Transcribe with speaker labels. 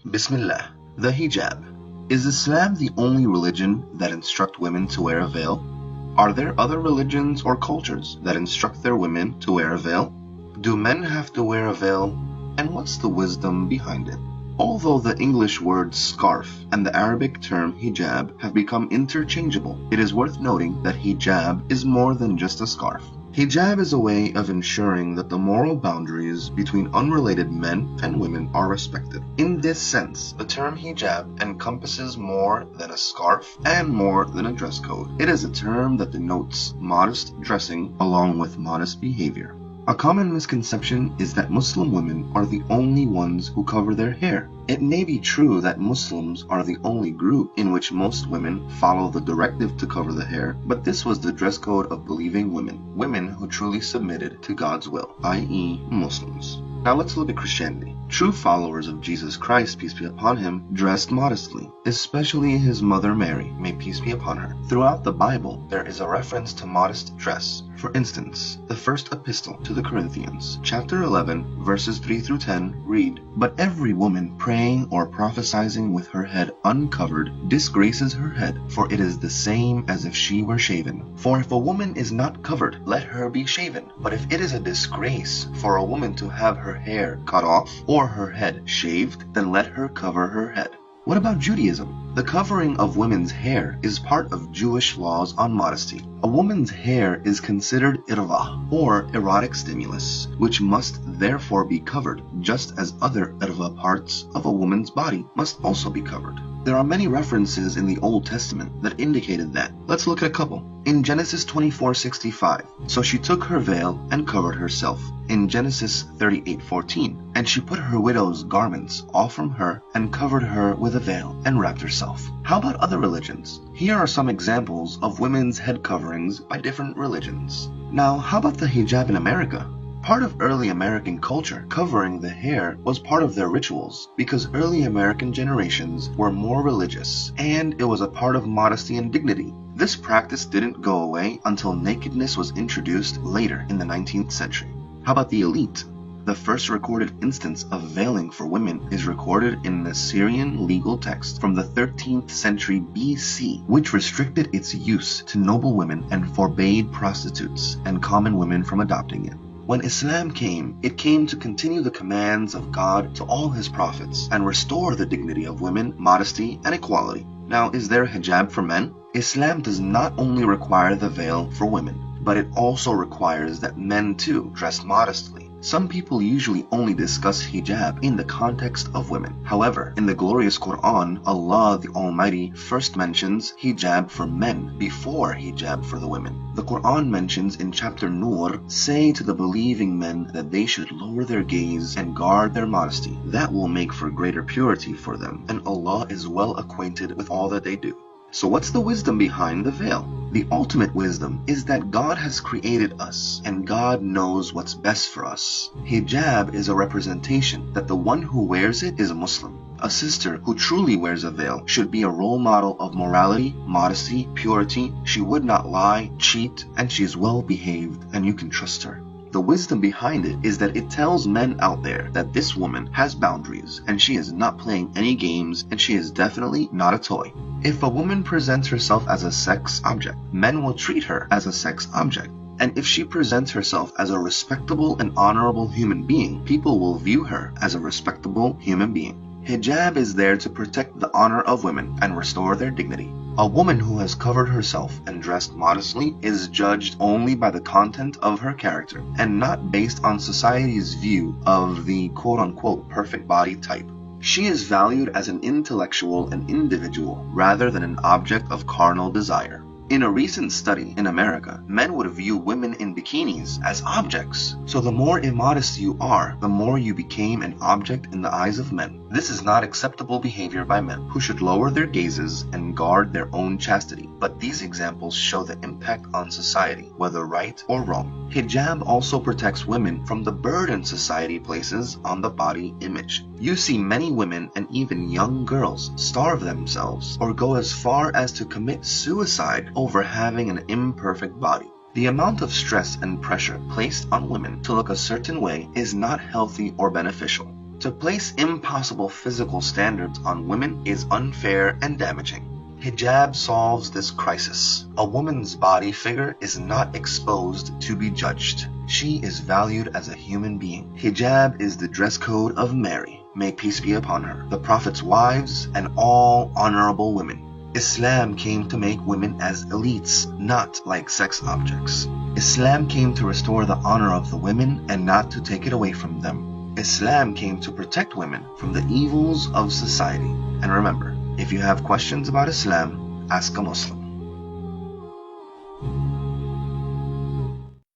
Speaker 1: Bismillah. The hijab. Is Islam the only religion that instruct women to wear a veil? Are there other religions or cultures that instruct their women to wear a veil? Do men have to wear a veil? And what's the wisdom behind it? Although the English word scarf and the Arabic term hijab have become interchangeable, it is worth noting that hijab is more than just a scarf. Hijab is a way of ensuring that the moral boundaries between unrelated men and women are respected. In this sense, the term hijab encompasses more than a scarf and more than a dress code. It is a term that denotes modest dressing along with modest behavior. A common misconception is that Muslim women are the only ones who cover their hair. It may be true that Muslims are the only group in which most women follow the directive to cover the hair, but this was the dress code of believing women who truly submitted to God's will, i.e. Muslims. Now let's look at Christianity. True followers of Jesus Christ, peace be upon him, dressed modestly, especially his mother Mary, may peace be upon her. Throughout the Bible, there is a reference to modest dress. For instance, the first epistle to the Corinthians, chapter 11, verses 3 through 10, read, "But every woman praying or prophesying with her head uncovered disgraces her head, for it is the same as if she were shaven. For if a woman is not covered, let her be shaven. But if it is a disgrace for a woman to have her hair cut off or her head shaved, then let her cover her head." What about Judaism? The covering of women's hair is part of Jewish laws on modesty. A woman's hair is considered irva, or erotic stimulus, which must therefore be covered, just as other irva parts of a woman's body must also be covered. There are many references in the Old Testament that indicated that. Let's look at a couple. In Genesis 24:65, so she took her veil and covered herself. In Genesis 38:14, and she put her widow's garments off from her and covered her with a veil and wrapped herself. How about other religions? Here are some examples of women's head coverings by different religions. Now, how about the hijab in America? Part of early American culture, covering the hair was part of their rituals because early American generations were more religious, and it was a part of modesty and dignity. This practice didn't go away until nakedness was introduced later in the 19th century. How about the elite? The first recorded instance of veiling for women is recorded in an Assyrian legal text from the 13th century BC, which restricted its use to noble women and forbade prostitutes and common women from adopting it. When Islam came, it came to continue the commands of God to all his prophets and restore the dignity of women, modesty, and equality. Now, is there hijab for men? Islam does not only require the veil for women, but it also requires that men too dress modestly. Some people usually only discuss hijab in the context of women. However, in the glorious Quran, Allah the Almighty first mentions hijab for men before hijab for the women. The Quran mentions in chapter Nur, "Say to the believing men that they should lower their gaze and guard their modesty. That will make for greater purity for them, and Allah is well acquainted with all that they do." So what's the wisdom behind the veil? The ultimate wisdom is that God has created us and God knows what's best for us. Hijab is a representation that the one who wears it is a Muslim. A sister who truly wears a veil should be a role model of morality, modesty, purity. She would not lie, cheat, and she is well behaved and you can trust her. The wisdom behind it is that it tells men out there that this woman has boundaries and she is not playing any games and she is definitely not a toy. If a woman presents herself as a sex object, men will treat her as a sex object. And if she presents herself as a respectable and honorable human being, people will view her as a respectable human being. Hijab is there to protect the honor of women and restore their dignity. A woman who has covered herself and dressed modestly is judged only by the content of her character and not based on society's view of the quote-unquote perfect body type. She is valued as an intellectual and individual rather than an object of carnal desire. In a recent study in America, men would view women in bikinis as objects. So the more immodest you are, the more you became an object in the eyes of men. This is not acceptable behavior by men, who should lower their gazes and guard their own chastity. But these examples show the impact on society, whether right or wrong. Hijab also protects women from the burden society places on the body image. You see many women and even young girls starve themselves or go as far as to commit suicide over having an imperfect body. The amount of stress and pressure placed on women to look a certain way is not healthy or beneficial. To place impossible physical standards on women is unfair and damaging. Hijab solves this crisis. A woman's body figure is not exposed to be judged. She is valued as a human being. Hijab is the dress code of Mary, may peace be upon her, the Prophet's wives, and all honorable women. Islam came to make women as elites, not like sex objects. Islam came to restore the honor of the women and not to take it away from them. Islam came to protect women from the evils of society. And remember, if you have questions about Islam, ask a Muslim.